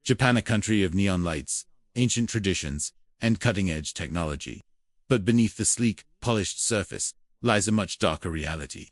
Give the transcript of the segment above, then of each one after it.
Japan, a country of neon lights, ancient traditions, and cutting-edge technology. But beneath the sleek, polished surface lies a much darker reality.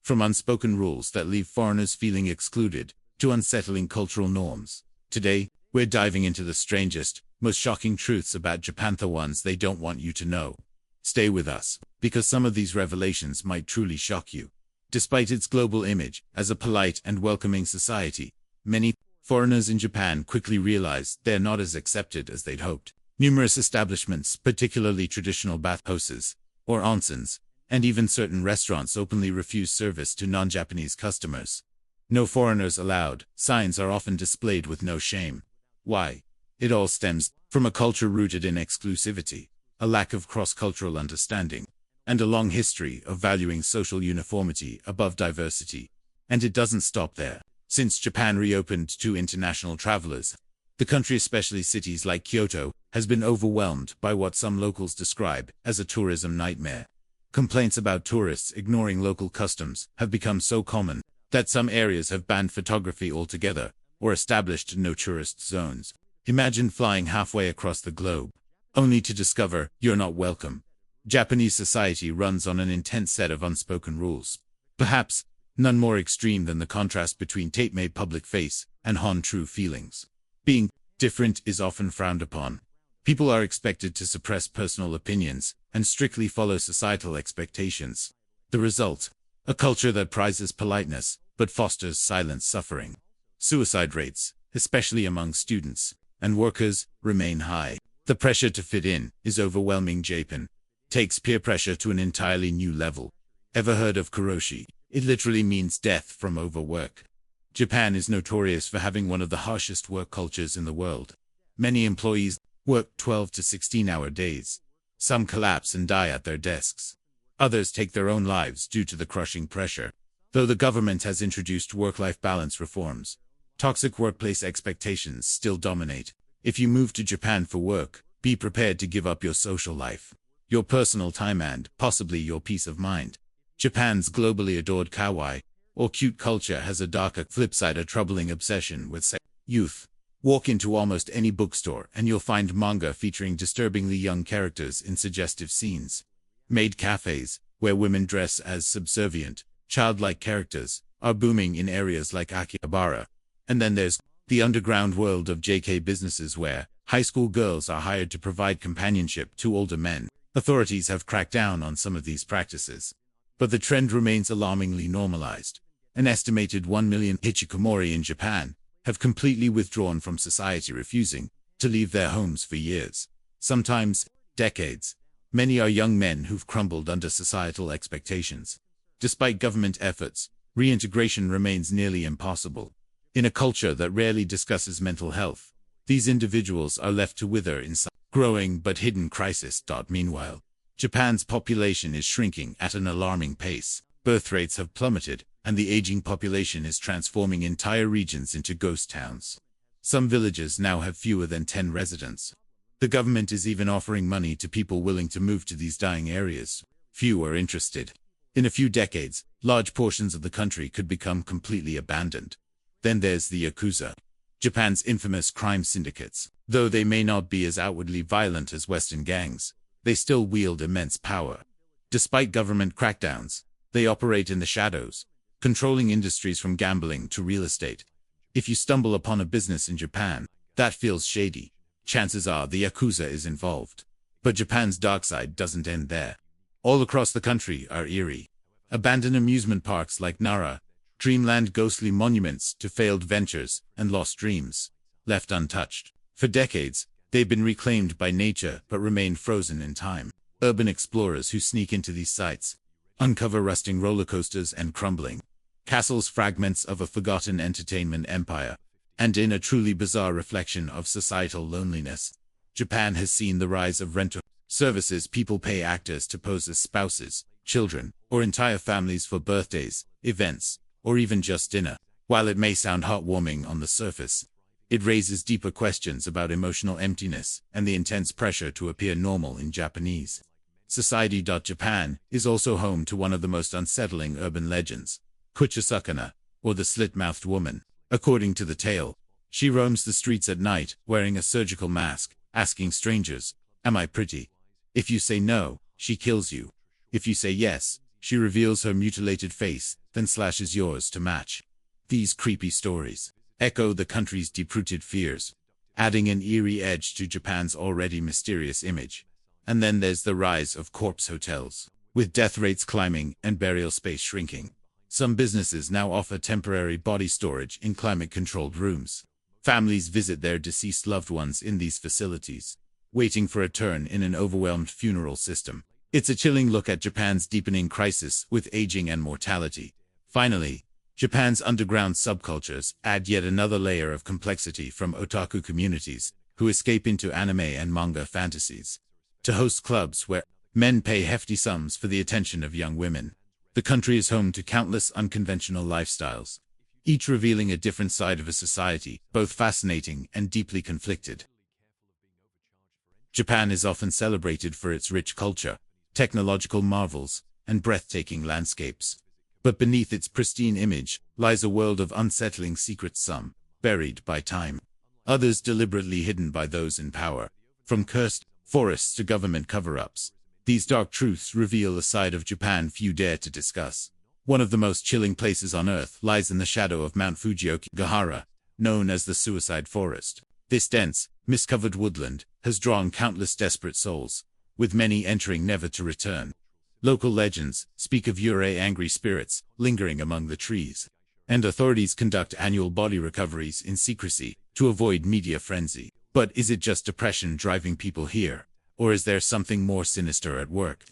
From unspoken rules that leave foreigners feeling excluded to unsettling cultural norms. Today, we're diving into the strangest, most shocking truths about Japan, the ones they don't want you to know. Stay with us, because some of these revelations might truly shock you. Despite its global image as a polite and welcoming society, many foreigners in Japan quickly realize they're not as accepted as they'd hoped. Numerous establishments, particularly traditional bathhouses or onsens, and even certain restaurants openly refuse service to non-Japanese customers. No foreigners allowed signs are often displayed with no shame. Why? It all stems from a culture rooted in exclusivity, a lack of cross-cultural understanding, and a long history of valuing social uniformity above diversity. And it doesn't stop there. Since Japan reopened to international travelers, the country, especially cities like Kyoto, has been overwhelmed by what some locals describe as a tourism nightmare. Complaints about tourists ignoring local customs have become so common that some areas have banned photography altogether or established no tourist zones. Imagine flying halfway across the globe, only to discover you're not welcome. Japanese society runs on an intense set of unspoken rules. Perhaps none more extreme than the contrast between tape-made public face and true feelings. Being different is often frowned upon. People are expected to suppress personal opinions and strictly follow societal expectations. The result? A culture that prizes politeness but fosters silent suffering. Suicide rates, especially among students and workers, remain high. The pressure to fit in is overwhelming. Japan takes peer pressure to an entirely new level. Ever heard of karoshi? It literally means death from overwork. Japan is notorious for having one of the harshest work cultures in the world. Many employees work 12 to 16-hour days. Some collapse and die at their desks. Others take their own lives due to the crushing pressure. Though the government has introduced work-life balance reforms, toxic workplace expectations still dominate. If you move to Japan for work, be prepared to give up your social life, your personal time, and possibly your peace of mind. Japan's globally adored kawaii, or cute culture, has a darker flip side, a troubling obsession with youth. Walk into almost any bookstore and you'll find manga featuring disturbingly young characters in suggestive scenes. Maid cafes, where women dress as subservient, childlike characters, are booming in areas like Akihabara. And then there's the underground world of JK businesses, where high school girls are hired to provide companionship to older men. Authorities have cracked down on some of these practices, but the trend remains alarmingly normalized. An estimated 1 million hikikomori in Japan have completely withdrawn from society, refusing to leave their homes for years, sometimes decades. Many are young men who've crumbled under societal expectations. Despite government efforts, reintegration remains nearly impossible. In a culture that rarely discusses mental health, these individuals are left to wither in some growing but hidden crisis. Meanwhile, Japan's population is shrinking at an alarming pace. Birth rates have plummeted, and the aging population is transforming entire regions into ghost towns. Some villages now have fewer than 10 residents. The government is even offering money to people willing to move to these dying areas. Few are interested. In a few decades, large portions of the country could become completely abandoned. Then there's the Yakuza, Japan's infamous crime syndicates. Though they may not be as outwardly violent as Western gangs, they still wield immense power. Despite government crackdowns, they operate in the shadows, controlling industries from gambling to real estate. If you stumble upon a business in Japan that feels shady, chances are the Yakuza is involved. But Japan's dark side doesn't end there. All across the country are eerie, abandoned amusement parks like Nara, dreamland, ghostly monuments to failed ventures and lost dreams, left untouched. For decades, they've been reclaimed by nature but remain frozen in time. Urban explorers who sneak into these sites uncover rusting roller coasters and crumbling castles, fragments of a forgotten entertainment empire. And in a truly bizarre reflection of societal loneliness, Japan has seen the rise of rental services. People pay actors to pose as spouses, children, or entire families for birthdays, events, or even just dinner. While it may sound heartwarming on the surface, it raises deeper questions about emotional emptiness and the intense pressure to appear normal in Japanese society. Japan is also home to one of the most unsettling urban legends, Kuchisakana, or the slit-mouthed woman. According to the tale, She roams the streets at night, wearing a surgical mask, asking strangers, "Am I pretty?" If you say no, she kills you. If you say yes, she reveals her mutilated face, then slashes yours to match. These creepy stories echo the country's deep-rooted fears, adding an eerie edge to Japan's already mysterious image. And then there's the rise of corpse hotels, with death rates climbing and burial space shrinking. Some businesses now offer temporary body storage in climate-controlled rooms. Families visit their deceased loved ones in these facilities, waiting for a turn in an overwhelmed funeral system. It's a chilling look at Japan's deepening crisis with aging and mortality. Finally, Japan's underground subcultures add yet another layer of complexity, from otaku communities, who escape into anime and manga fantasies, to host clubs where men pay hefty sums for the attention of young women. The country is home to countless unconventional lifestyles, each revealing a different side of a society, both fascinating and deeply conflicted. Japan is often celebrated for its rich culture, technological marvels, and breathtaking landscapes. But beneath its pristine image lies a world of unsettling secrets, some buried by time, others deliberately hidden by those in power. From cursed forests to government cover-ups, these dark truths reveal a side of Japan few dare to discuss. One of the most chilling places on Earth lies in the shadow of Mount Fuji Okigahara, known as the Suicide Forest. This dense, mist-covered woodland has drawn countless desperate souls, with many entering never to return. Local legends speak of yurei, angry spirits, lingering among the trees, and authorities conduct annual body recoveries in secrecy to avoid media frenzy. But is it just depression driving people here, or is there something more sinister at work?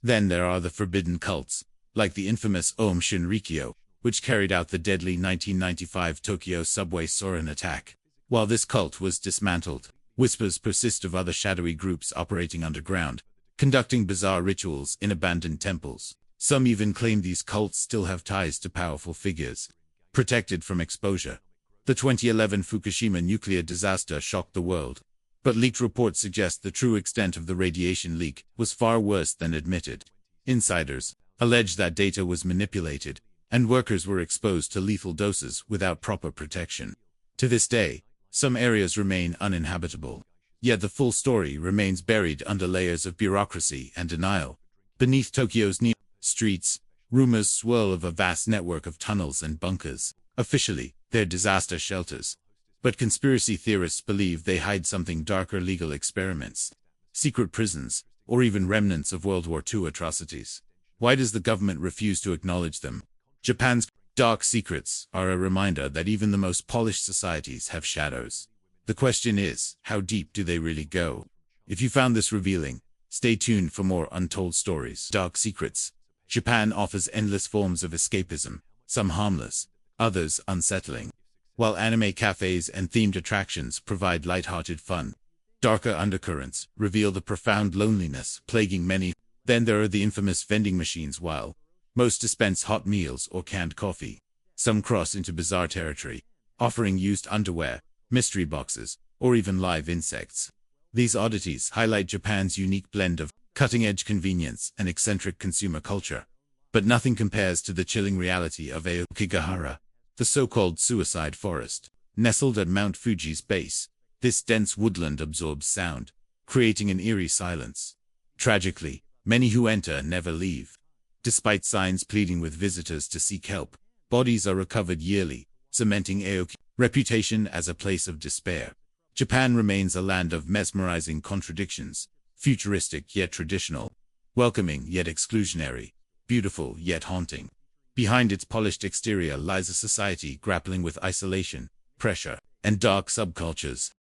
Then there are the forbidden cults, like the infamous Om Shinrikyo, which carried out the deadly 1995 Tokyo subway Soren attack. While this cult was dismantled, whispers persist of other shadowy groups operating underground, conducting bizarre rituals in abandoned temples. Some even claim these cults still have ties to powerful figures, protected from exposure. The 2011 Fukushima nuclear disaster shocked the world, but leaked reports suggest the true extent of the radiation leak was far worse than admitted. Insiders allege that data was manipulated, and workers were exposed to lethal doses without proper protection. To this day, some areas remain uninhabitable. Yet the full story remains buried under layers of bureaucracy and denial. Beneath Tokyo's neon streets, rumors swirl of a vast network of tunnels and bunkers. Officially, they're disaster shelters, but conspiracy theorists believe they hide something darker: legal experiments, secret prisons, or even remnants of World War II atrocities. Why does the government refuse to acknowledge them? Japan's dark secrets are a reminder that even the most polished societies have shadows. The question is, how deep do they really go? If you found this revealing, stay tuned for more untold stories. Dark secrets. Japan offers endless forms of escapism, some harmless, others unsettling. While anime cafes and themed attractions provide light-hearted fun, darker undercurrents reveal the profound loneliness plaguing many. Then there are the infamous vending machines. While most dispense hot meals or canned coffee, some cross into bizarre territory, offering used underwear, mystery boxes, or even live insects. These oddities highlight Japan's unique blend of cutting-edge convenience and eccentric consumer culture. But nothing compares to the chilling reality of Okigahara, the so-called suicide forest. Nestled at Mount Fuji's base, this dense woodland absorbs sound, creating an eerie silence. Tragically, many who enter never leave. Despite signs pleading with visitors to seek help, bodies are recovered yearly, cementing Aoki's reputation as a place of despair. Japan remains a land of mesmerizing contradictions, futuristic yet traditional, welcoming yet exclusionary, beautiful yet haunting. Behind its polished exterior lies a society grappling with isolation, pressure, and dark subcultures.